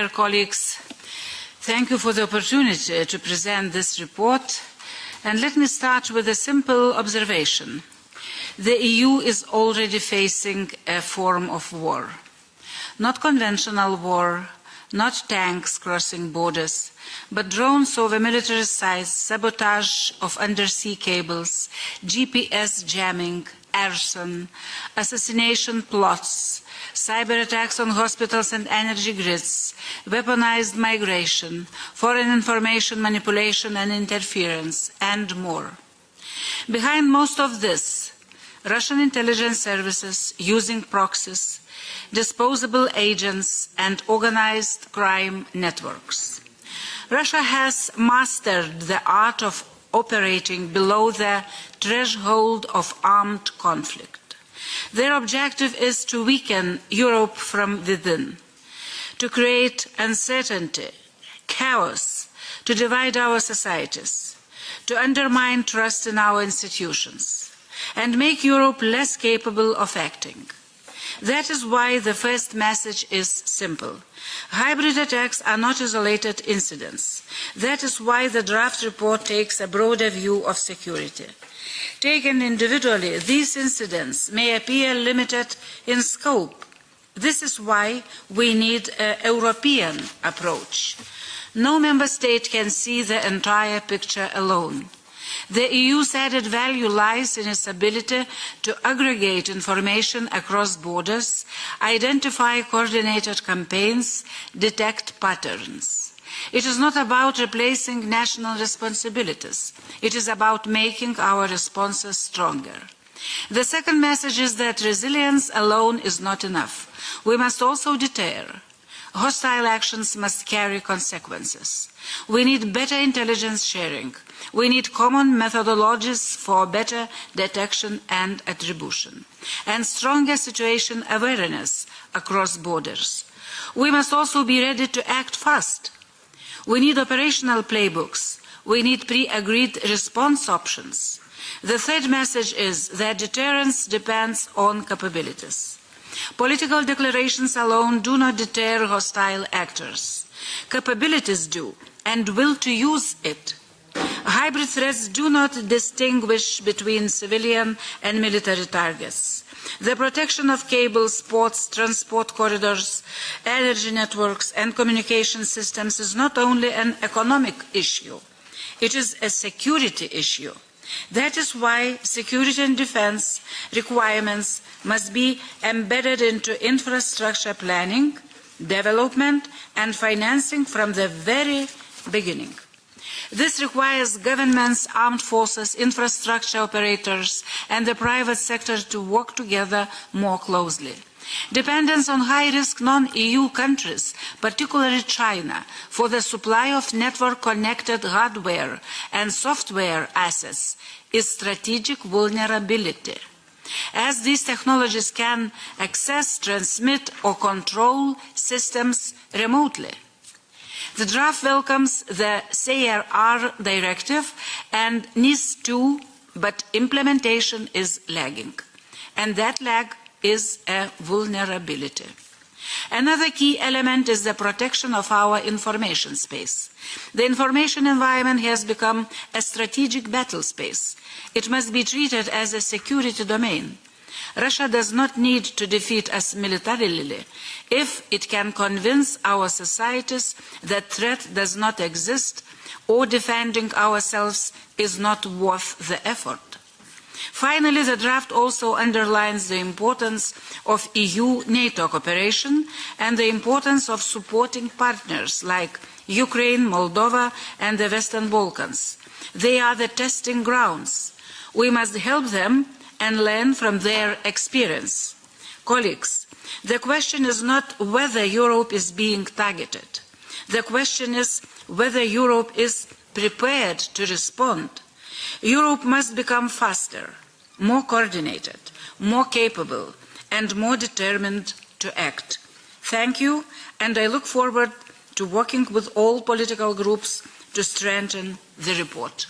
Chair, colleagues, thank you for the opportunity to present this report. And let me start with a simple observation. The EU is already facing a form of war. Not conventional war, not tanks crossing borders, but drones over military sites, sabotage of undersea cables, GPS jamming, arson, assassination plots, cyber attacks on hospitals and energy grids, weaponized migration, foreign information manipulation and interference, and more. Behind most of this, Russian intelligence services using proxies, disposable agents, and organized crime networks. Russia has mastered the art of operating below the threshold of armed conflict. Their objective is to weaken Europe from within, to create uncertainty, chaos, to divide our societies, to undermine trust in our institutions, and make Europe less capable of acting. That is why the first message is simple. Hybrid attacks are not isolated incidents. That is why the draft report takes a broader view of security. Taken individually, these incidents may appear limited in scope. This is why we need a European approach. No member state can see the entire picture alone. The EU's added value lies in its ability to aggregate information across borders, identify coordinated campaigns, detect patterns. It is not about replacing national responsibilities. It is about making our responses stronger. The second message is that resilience alone is not enough. We must also deter. Hostile actions must carry consequences. We need better intelligence sharing. We need common methodologies for better detection and attribution, and stronger situation awareness across borders. We must also be ready to act fast. We need operational playbooks. We need pre-agreed response options. The third message is that deterrence depends on capabilities. Political declarations alone do not deter hostile actors. Capabilities do, and will to use it. Hybrid threats do not distinguish between civilian and military targets. The protection of cables, ports, transport corridors, energy networks, and communication systems is not only an economic issue, it is a security issue. That is why security and defense requirements must be embedded into infrastructure planning, development, and financing from the very beginning. This requires governments, armed forces, infrastructure operators, and the private sector to work together more closely. Dependence on high-risk non-EU countries, particularly China, for the supply of network-connected hardware and software assets is strategic vulnerability. As these technologies can access, transmit, or control systems remotely. The draft welcomes the CRR directive and NIS2, but implementation is lagging. And that lag is a vulnerability. Another key element is the protection of our information space. The information environment has become a strategic battle space. It must be treated as a security domain. Russia does not need to defeat us militarily if it can convince our societies that threat does not exist or defending ourselves is not worth the effort. Finally, the draft also underlines the importance of EU-NATO cooperation and the importance of supporting partners like Ukraine, Moldova, and the Western Balkans. They are the testing grounds. We must help them and learn from their experience. Colleagues, the question is not whether Europe is being targeted. The question is whether Europe is prepared to respond. Europe must become faster, more coordinated, more capable, and more determined to act. Thank you, and I look forward to working with all political groups to strengthen the report.